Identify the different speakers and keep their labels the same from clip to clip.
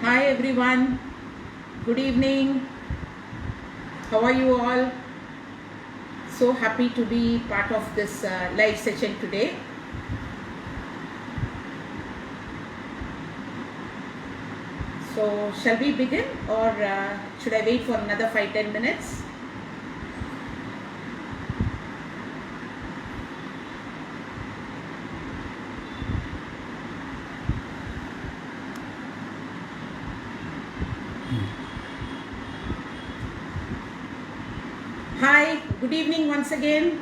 Speaker 1: Hi everyone, good evening. How are you all? So happy to be part of this live session today. So shall we begin or should I wait for another 5-10 minutes? Hi, good evening once again.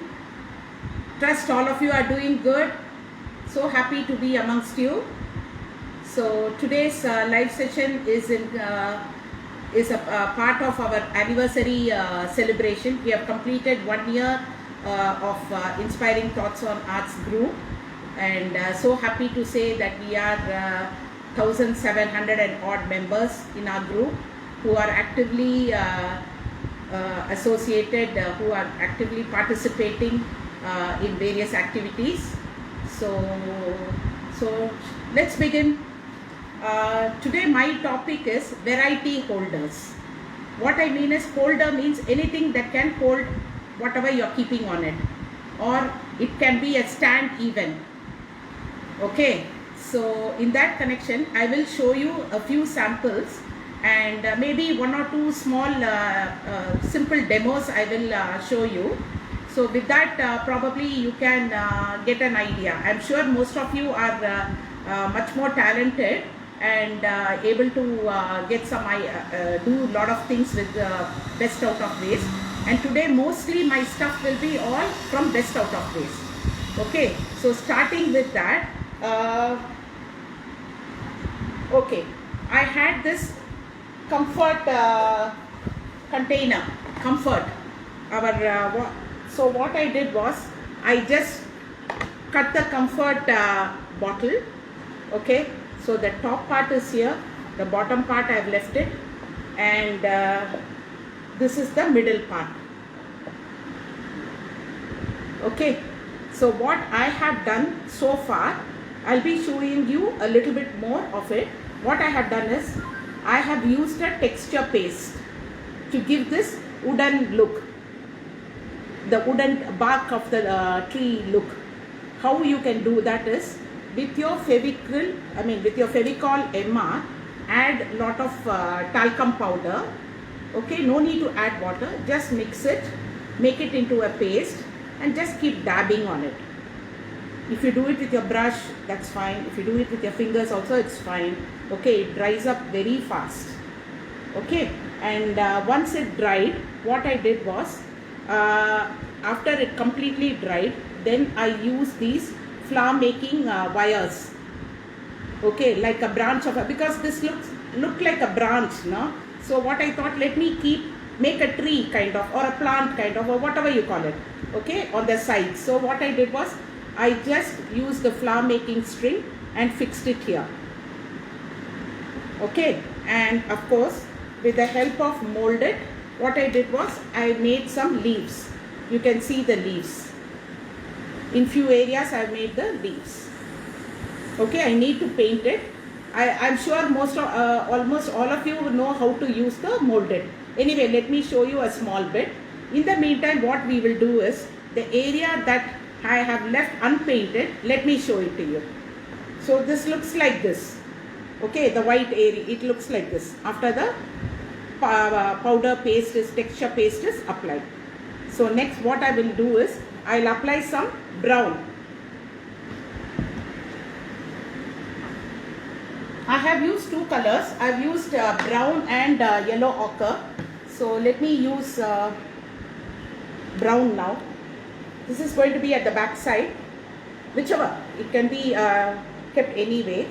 Speaker 1: Trust all of you are doing good. So happy to be amongst you. So today's live session is a part of our anniversary celebration. We have completed 1 year of Inspiring Thoughts on Arts group, and so happy to say that we are 1,700 and odd members in our group who are actively associated, who are actively participating in various activities. So let's begin. Today my topic is variety holders. What I mean is, holder means anything that can hold whatever you're keeping on it, or it can be a stand even. Okay, so in that connection I will show you a few samples and maybe one or two small simple demos I will show you. So with that probably you can get an idea. I'm sure most of you are much more talented and able to get some do a lot of things with best out of waste, and today mostly my stuff will be all from best out of waste. Okay, so starting with that, okay, I had this comfort container, comfort, our so what I did was I just cut the comfort bottle. Okay, so the top part is here, the bottom part I have left it, and this is the middle part. Okay, so what I have done so far, I'll be showing you a little bit more of it. What I have done is I have used a texture paste to give this wooden look, the wooden bark of the tree look. How you can do that is with your Fevicryl, with your Fevicol MR, add lot of talcum powder. Okay, no need to add water, just mix it, make it into a paste and just keep dabbing on it. If you do it with your brush, that's fine. If you do it with your fingers also, it's fine. Okay, it dries up very fast. Okay, and once it dried, what I did was, after it completely dried, then I use these flower making wires. Okay, like a branch of because this look like a branch, no? So what I thought, let me make a tree kind of, or a plant kind of, or whatever you call it, okay, on the sides. So what I did was I just used the flower making string and fixed it here. Okay, and of course with the help of molded, what I did was I made some leaves. You can see the leaves. In few areas I made the leaves. Okay, I need to paint it. I'm sure almost all of you know how to use the molded. Anyway, let me show you a small bit. In the meantime, what we will do is, the area that I have left unpainted, let me show it to you. So this looks like this. Okay, the white area, it looks like this after the powder paste texture paste is applied. So next what I will do is, I'll apply some brown. I have used two colors. I've used brown and yellow ochre. So let me use brown now. This is going to be at the back side, whichever, it can be kept anyway.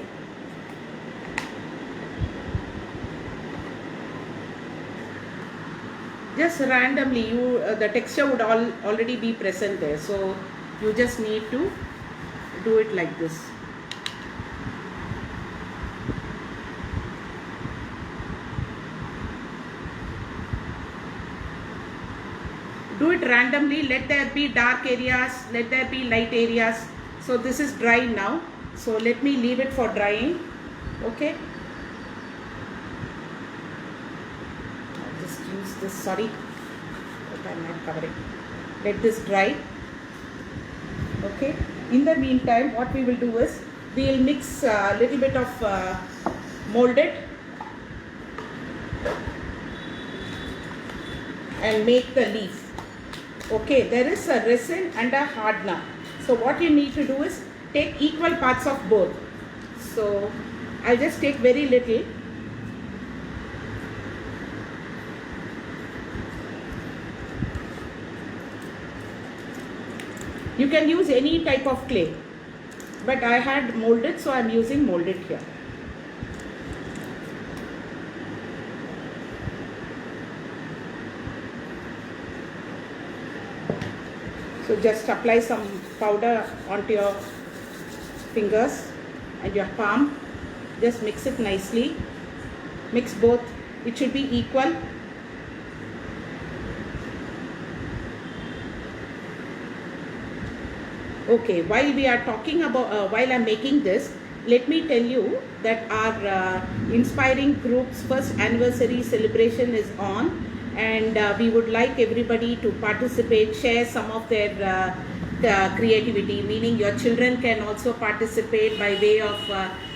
Speaker 1: Just randomly, the texture would already be present there, so you just need to do it like this. Do it randomly. Let there be dark areas, let there be light areas. So this is dry now, so let me leave it for drying. Okay, this, sorry, but I'm not covering. Let this dry. Okay. In the meantime, what we will do is, we will mix a little bit of molded and make the leaf. Okay, there is a resin and a hardener. So what you need to do is take equal parts of both. So I'll just take very little. You can use any type of clay, but I had molded, so I'm using molded here. So just apply some powder onto your fingers and your palm. Just mix it nicely. Mix both. It should be equal. Okay, while we are talking about, while I'm making this, let me tell you that our Inspiring Group's first anniversary celebration is on, and we would like everybody to participate, share some of their creativity, meaning your children can also participate by way of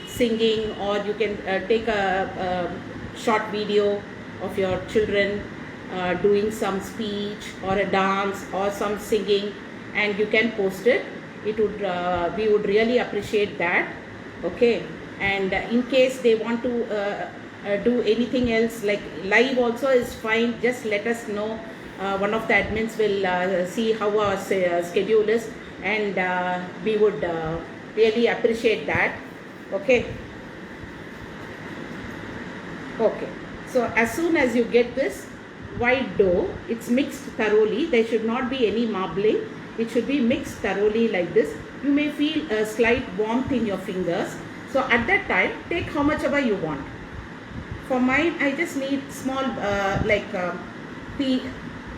Speaker 1: singing, or you can take a short video of your children doing some speech or a dance or some singing, and you can post it. It would we would really appreciate that. Okay, and in case they want to do anything else, like live also is fine, just let us know. One of the admins will see how our schedule is, and we would really appreciate that. Okay. Okay, so as soon as you get this white dough, it's mixed thoroughly. There should not be any marbling. It should be mixed thoroughly like this. You may feel a slight warmth in your fingers. So at that time, take how much ever you want. For mine, I just need small, like pea,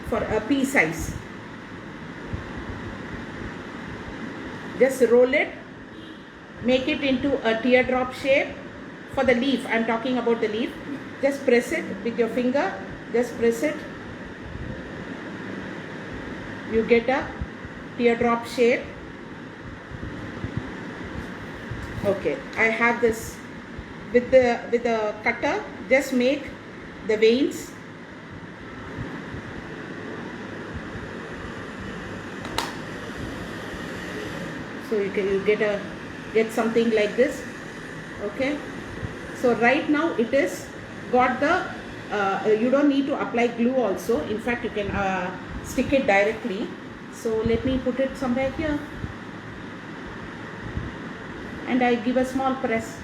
Speaker 1: for a pea size. Just roll it, make it into a teardrop shape. For the leaf, I'm talking about the leaf. Just press it with your finger. Just press it. You get a teardrop shape. Okay, I have this with the cutter. Just make the veins. So you get something like this. Okay, so right now it is got the you don't need to apply glue also. In fact, you can stick it directly. So let me put it somewhere here, and I give a small press.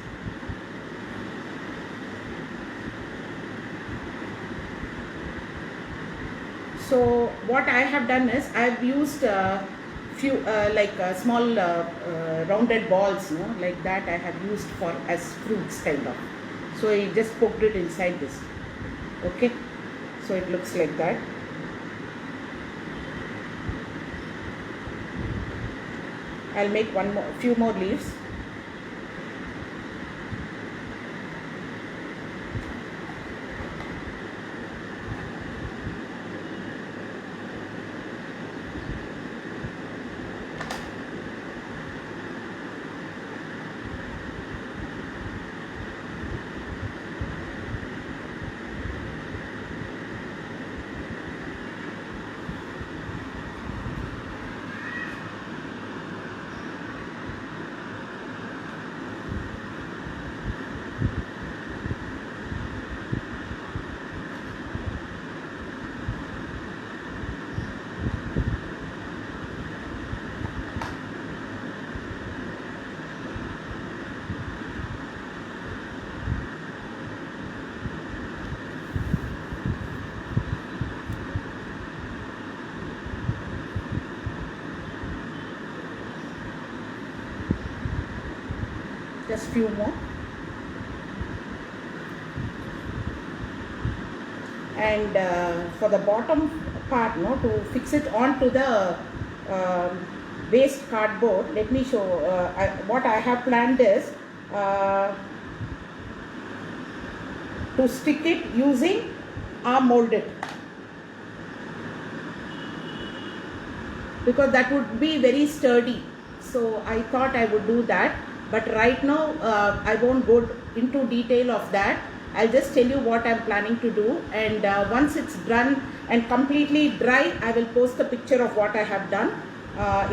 Speaker 1: So what I have done is, I've used few small rounded balls, like that I have used for as fruits kind of. So I just poked it inside this. Okay, so it looks like that. I'll make few more leaves. Just few more. And for the bottom part, to fix it onto the waste cardboard, let me show what I have planned is to stick it using our molded. because that would be very sturdy. So I thought I would do that, but right now I won't go into detail of that. I'll just tell you what I'm planning to do, and once it's done and completely dry, I will post a picture of what I have done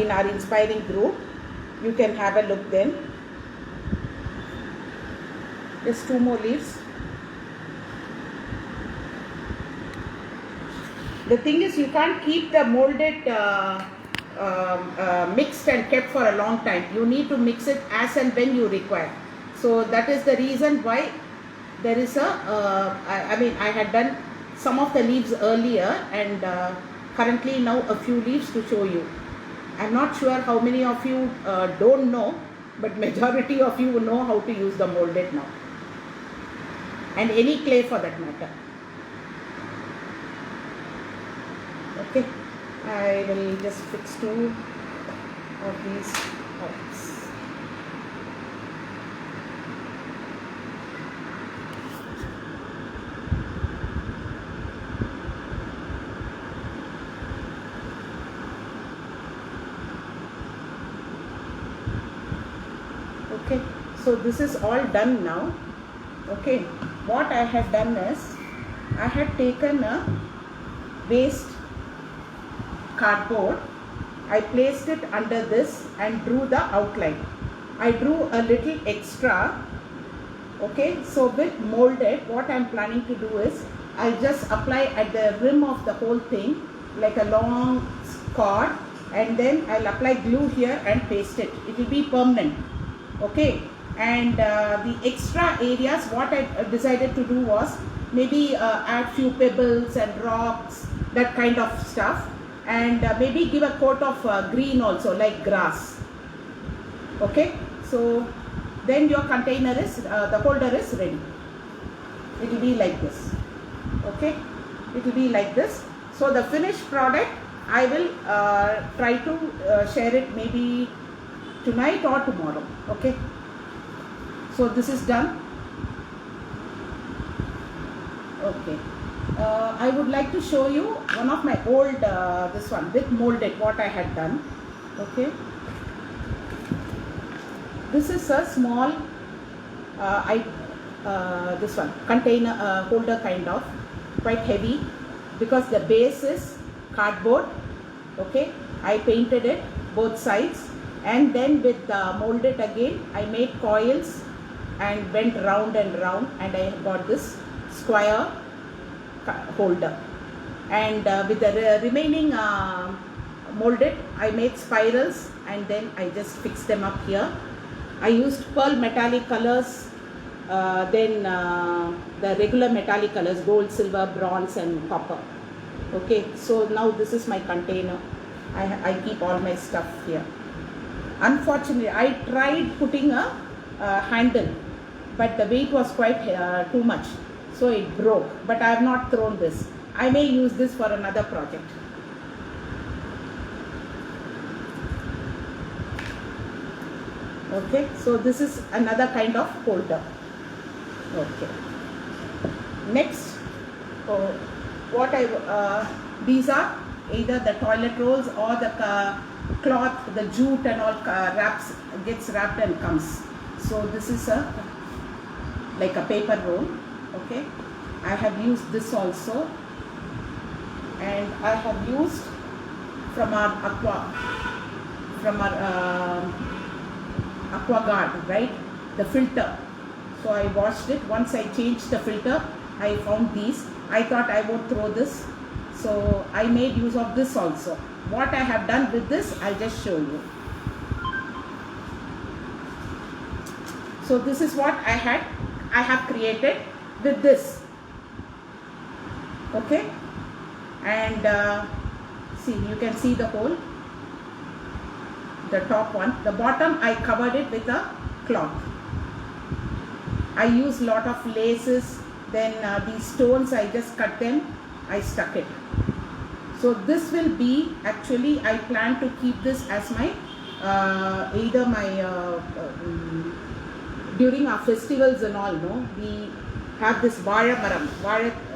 Speaker 1: in our inspiring group. You can have a look then. Just 2 more leaves. The thing is, you can't keep the molded mixed and kept for a long time. You need to mix it as and when you require. So that is the reason why there is a, I had done some of the leaves earlier, and currently now a few leaves to show you. I'm not sure how many of you don't know, but majority of you know how to use the molded now, and any clay for that matter. Okay, I will just fix 2 of these pots. Okay, so this is all done now. Okay, what I have done is, I had taken a waste cardboard, I placed it under this and drew the outline. I drew a little extra. Okay, so with molded, what I am planning to do is, I'll just apply at the rim of the whole thing like a long cord, and then I'll apply glue here and paste it. It will be permanent. Okay, and the extra areas, what I decided to do was maybe add few pebbles and rocks, that kind of stuff, and maybe give a coat of green also, like grass. Okay, so then your container is, the holder is ready. It will be like this. Okay, it will be like this. So the finished product, I will try to share it maybe tonight or tomorrow. Okay, so this is done. Okay, I would like to show you one of my old, this one with molded, what I had done. Okay, this is a small this one container holder, kind of quite heavy, because the base is cardboard. Okay, I painted it both sides, and then with molded again, I made coils and went round and round, and I got this square holder. And with the remaining molded, I made spirals, and then I just fixed them up here. I used pearl metallic colors, then the regular metallic colors, gold, silver, bronze and copper. Okay, so now this is my container. I keep all my stuff here. Unfortunately, I tried putting a handle, but the weight was quite too much, so it broke. But I have not thrown this. I may use this for another project. Okay, so this is another kind of holder. Okay, next, what these are either the toilet rolls or the cloth, the jute and all gets wrapped and comes. So this is like a paper roll. Okay, I have used this also, and I have used from our AquaGuard, right, the filter. So I washed it. Once I changed the filter, I found these. I thought I would throw this, so I made use of this also. What I have done with this, I'll just show you. So this is what I have created with this. Okay, and see, you can see the hole, the top one. The bottom, I covered it with a cloth. I used lot of laces, then these stones, I just cut them, I stuck it. So this will be, actually I plan to keep this as my either my during our festivals and all, no, we have this vara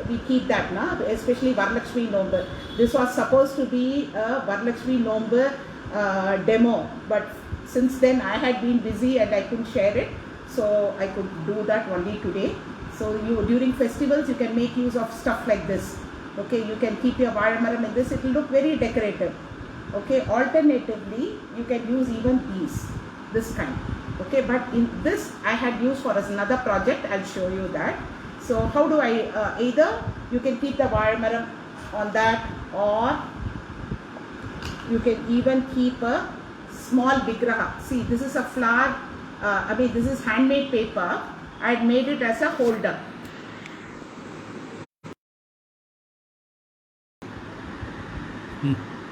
Speaker 1: we keep that now, especially Varalakshmi Nombu. This was supposed to be a Varalakshmi Nombu demo, but since then I had been busy and I couldn't share it, so I could do that only today. So you, during festivals, you can make use of stuff like this. Okay, you can keep your Vazhamaram in this, it will look very decorative. Okay, alternatively, you can use even these, this kind. Okay, but in this I had used for another project, I'll show you that. So how do I, either you can keep the Vazhamaram on that, or you can even keep a small Vigraha. See, this is a flower, this is handmade paper. I had made it as a holder.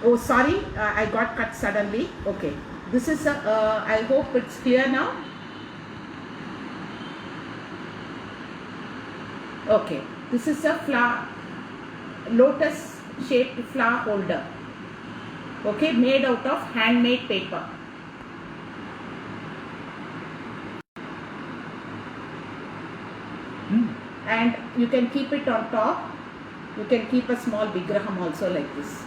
Speaker 1: Oh, sorry, I got cut suddenly. Okay, this is a, I hope it's clear now. Okay, this is a flower, lotus shaped flower holder. Okay, made out of handmade paper. And you can keep it on top. You can keep a small Vigraham also like this.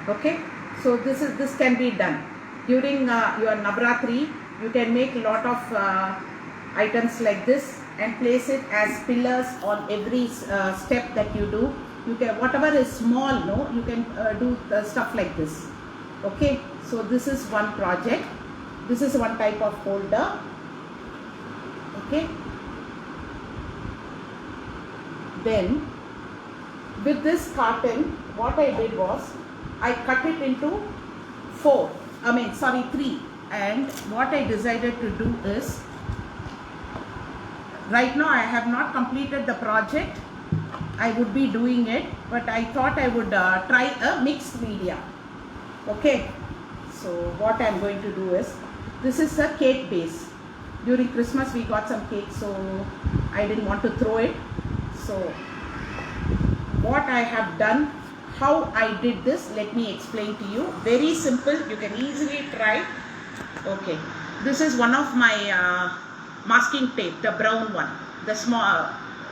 Speaker 1: Okay, so this can be done during your Navratri. You can make a lot of items like this and place it as pillars on every step that you do. You can, whatever is small, no, you can do stuff like this. Okay, so this is one project. This is one type of holder. Okay, then with this carton, what I did was I cut it into 3, and what I decided to do is, right now I have not completed the project. I would be doing it, but I thought I would try a mixed media. Okay, so what I am going to do is, this is a cake base. During Christmas we got some cake, so I didn't want to throw it. So what I have done, how I did this, let me explain to you. Very simple, you can easily try. Okay, this is one of my masking tape, the brown one, the small,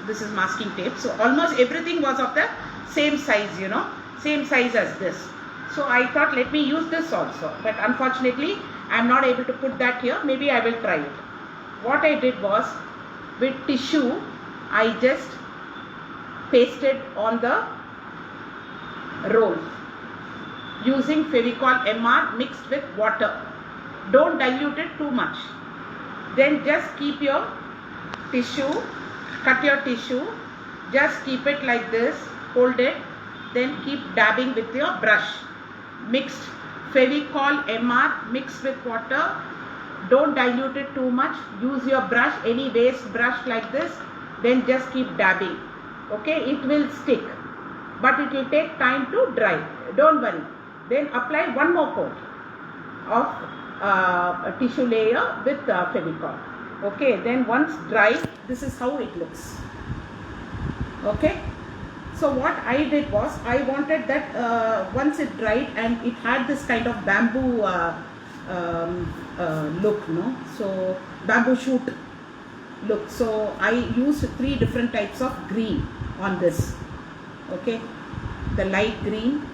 Speaker 1: this is masking tape. So almost everything was of the same size, you know, same size as this. So I thought, let me use this also, but unfortunately I am not able to put that here. Maybe I will try it. What I did was, with tissue, I just pasted on the roll using Fevicol MR mixed with water. Don't dilute it too much. Then just keep your tissue, cut your tissue, just keep it like this, hold it, then keep dabbing with your brush. Mixed Fevicol MR mixed with water. Don't dilute it too much. Use your brush, any waste brush like this, then just keep dabbing. Okay, it will stick, but it will take time to dry. Don't worry. Then apply one more coat of a tissue layer with Fevicol. Okay, then once dry, this is how it looks. Okay, so what I did was, I wanted that once it dried and it had this kind of bamboo look, no? So bamboo shoot look. So I used 3 different types of green on this. Okay, the light green,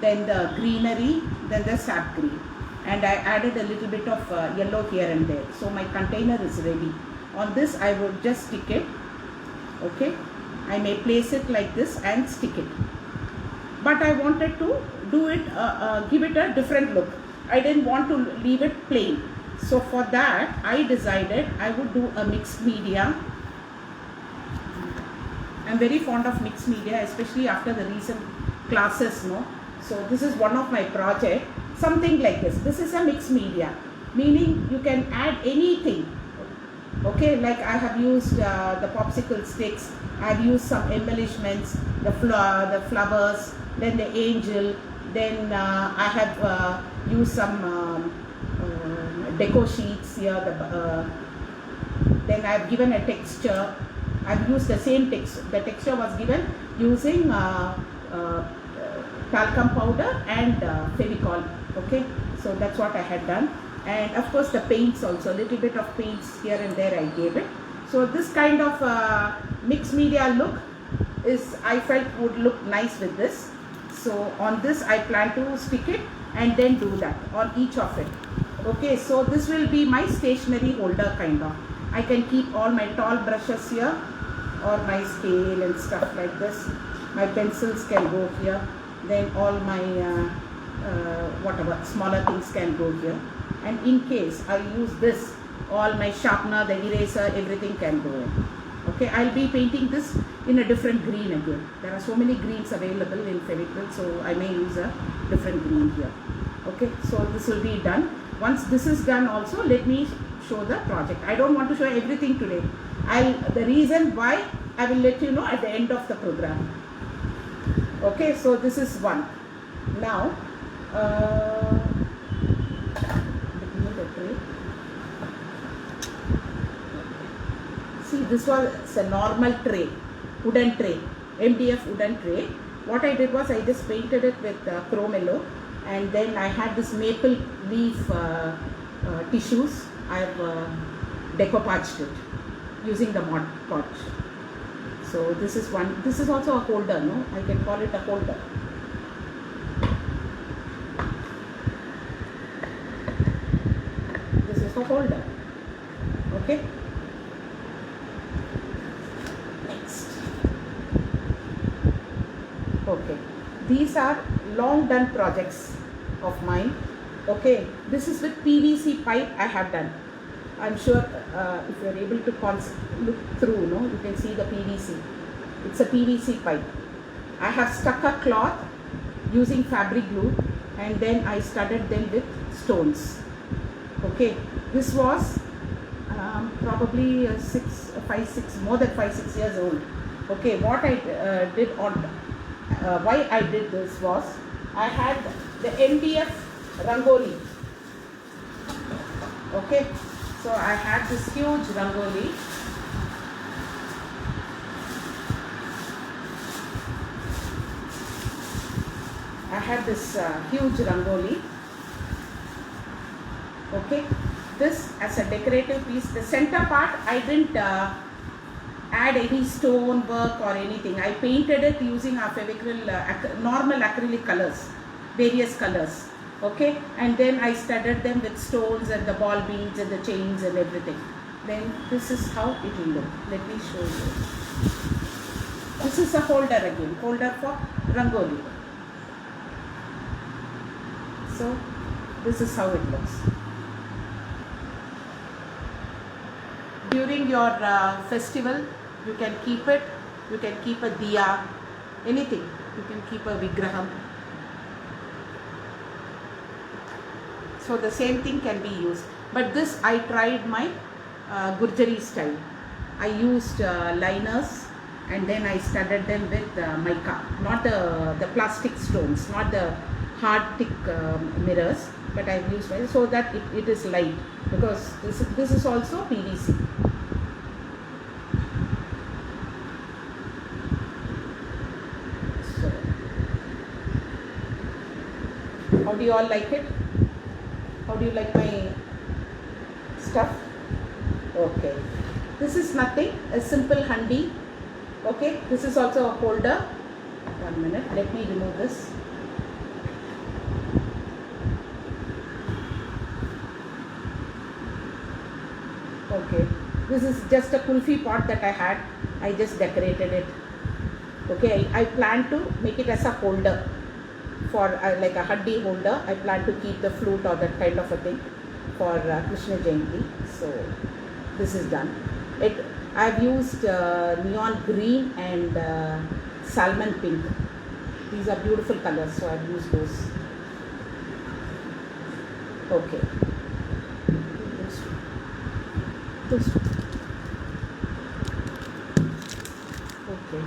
Speaker 1: then the greenery, then the sap green, and I added a little bit of yellow here and there. So my container is ready. On this I would just stick it. Okay, I may place it like this and stick it, but I wanted to do it, give it a different look. I didn't want to leave it plain. So for that I decided I would do a mixed media. I'm very fond of mixed media, especially after the recent classes, no? So this is one of my project, something like this. This is a mixed media, meaning you can add anything. Okay, like I have used the popsicle sticks, I have used some embellishments, the flowers, then the angel, then I have used some deco sheets here, then I have given a texture. I have used the same texture. The texture was given using talcum powder and Fevicol. Okay, so that's what I had done. and of course the paints also, a little bit of paints here and there I gave it. So this kind of mixed media look is, I felt would look nice with this. So on this I plan to stick it and then do that on each of it. Okay, so this will be my stationery holder kind of. I can keep all my tall brushes here, or my scale and stuff like this. My pencils can go here, then all my whatever smaller things can go here, and in case I use this, all my sharpener, the eraser, everything can go in. Okay, I'll be painting this in a different green again. There are so many greens available in Fevicryl, so I may use a different green here. Okay, so this will be done. Once this is done also, let me show the project. I don't want to show everything today. The reason why I will let you know at the end of the program. Okay, so this is one. Now, see, this was a normal tray, wooden tray, MDF wooden tray. What I did was I just painted it with chrome yellow, and then I had this maple leaf tissues. I've decoupaged it using the Mod Podge. So this is one. This is also a holder, no? I can call it a holder. This is a holder. Okay. Next. Okay. These are long done projects of mine. Okay. This is with PVC pipe I have done. I'm sure if you are able to look through, no, you can see the PVC. It's a PVC pipe. I have stuck a cloth using fabric glue, and then I studded them with stones. Okay, this was probably more than 5-6 years old. Okay, what I did on why I did this was, I had the MDF rangoli. Okay. So I had this huge rangoli. I had this huge rangoli. Okay, this as a decorative piece. The center part I didn't add any stone work or anything. I painted it using our Fevicryl normal acrylic colors, various colors. Okay, and then I studded them with stones and the ball beads and the chains and everything. Then this is how it will look. Let me show you. This is a holder again, holder for rangoli. So this is how it looks. During your festival, you can keep it. You can keep a diya, anything. You can keep a vigraham. So the same thing can be used, but this I tried my Gurjari style. I used liners, and then I studded them with mica, not the plastic stones, not the hard thick mirrors, but I've used so that it is light, because this is also PVC. So, how do you all like it? How do you like my stuff? Okay. This is nothing, a simple handi. Okay. This is also a holder. 1 minute. Let me remove this. Okay. This is just a kulfi pot that I had. I just decorated it. Okay. I plan to make it as a holder. For like a haddi holder. I plan to keep the flute or that kind of a thing for Krishna Jayanti. So this is done. I've used neon green and salmon pink. These are beautiful colors, so I've used those. Okay. Those. Okay.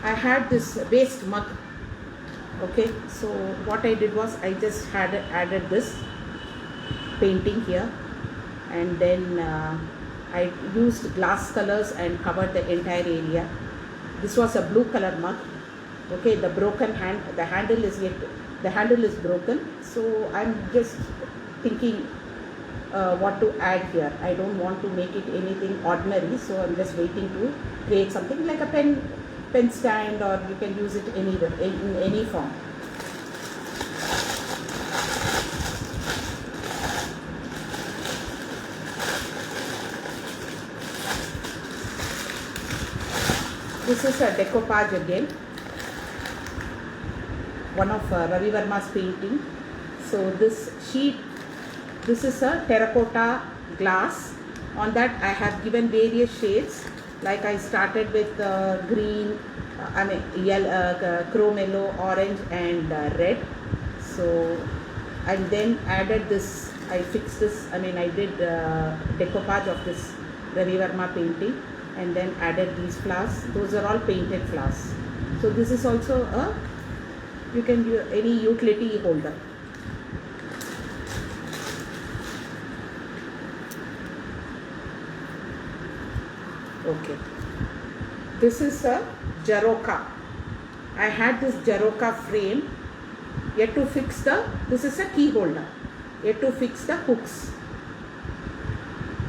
Speaker 1: I had this waste mug. Okay, so what I did was I just added this painting here, and then I used glass colors and covered the entire area. This was a blue color mug. Okay, the broken the handle is yet, the handle is broken, so I'm just thinking what to add here. I don't want to make it anything ordinary, so I'm just waiting to create something like a pen stand, or you can use it anywhere, in any form. This is a decoupage again, one of Ravi Verma's painting. So this sheet, this is a terracotta glass. On that I have given various shades, like I started with green, yellow, chrome yellow, orange and red. So and then added this, I fixed this, I did decoupage of this Ravi Verma painting, and then added these flowers. Those are all painted flowers. So this is also a, you can use any utility holder. Okay, this is a Jaroka. I had this Jaroka frame. Yet to fix this is a key holder. Yet to fix the hooks.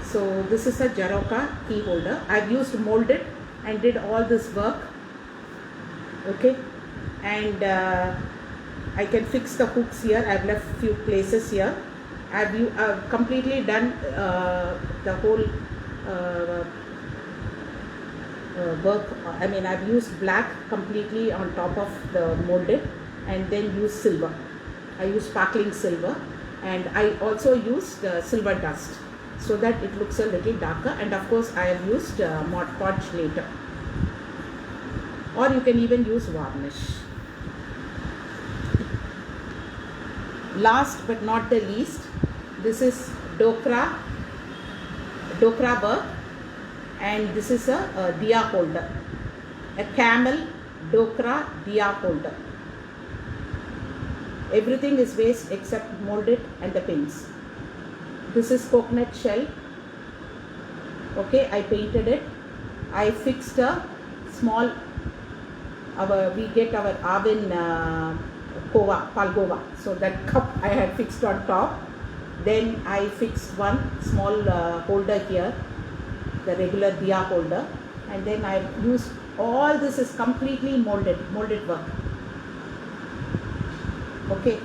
Speaker 1: So this is a Jaroka key holder. I've used molded and did all this work. Okay, and I can fix the hooks here. I've left few places here. I've completely done the whole work. I've used black completely on top of the molded, and then used silver. I used sparkling silver, and I also used silver dust, so that it looks a little darker. And of course I have used Mod Podge later, or you can even use varnish. Last but not the least, this is Dokra work, and this is a diya holder, a camel Dokra diya holder. Everything is waste except molded and the pins. This is coconut shell. Okay, I painted it. I fixed a small, we get our oven palgova. So that cup I had fixed on top. Then I fixed one small holder here, the regular diya holder. And then I used, all this is completely molded work. Okay,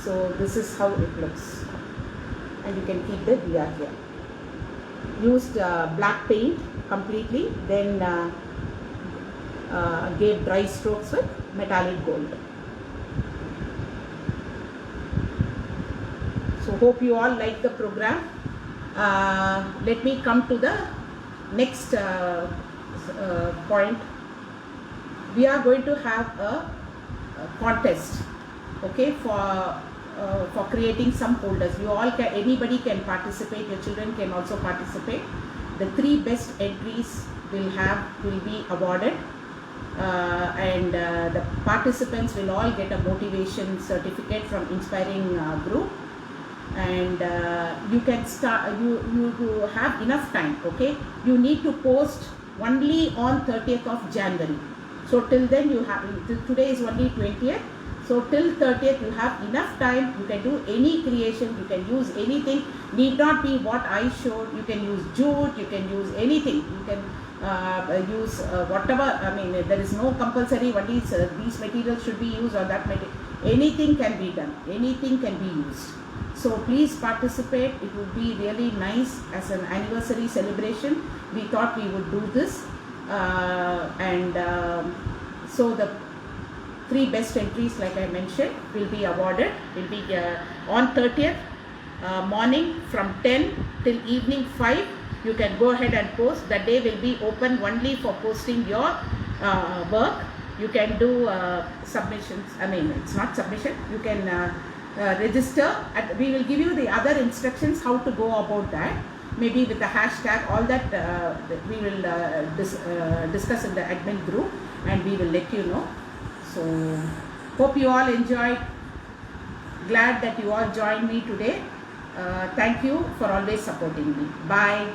Speaker 1: so this is how it looks, and you can keep the diya here. Used black paint completely, then gave dry strokes with metallic gold. So hope you all like the program. Let me come to the next point. We are going to have a contest. Okay, for creating some holders. You all can, anybody can participate. Your children can also participate. The 3 best entries will be awarded, and the participants will all get a motivation certificate from Inspiring Group. And you can start. You have enough time. Okay, you need to post only on 30th of January. So till then you have. Today is only 20th. So till 30th you have enough time. You can do any creation, you can use anything, need not be what I showed. You can use jute, you can use anything, you can use whatever. There is no compulsory only these materials should be used or that material. Anything can be done, anything can be used. So please participate. It would be really nice as an anniversary celebration. We thought we would do this, so the 3 best entries, like I mentioned, will be awarded. Will be on 30th morning from 10 till evening 5. You can go ahead and post. The day will be open only for posting your work. You can do submissions. It's not submission. You can register. We will give you the other instructions how to go about that. Maybe with the hashtag, all that we will discuss in the admin group, and we will let you know. So hope you all enjoyed. Glad that you all joined me today. Thank you for always supporting me. Bye.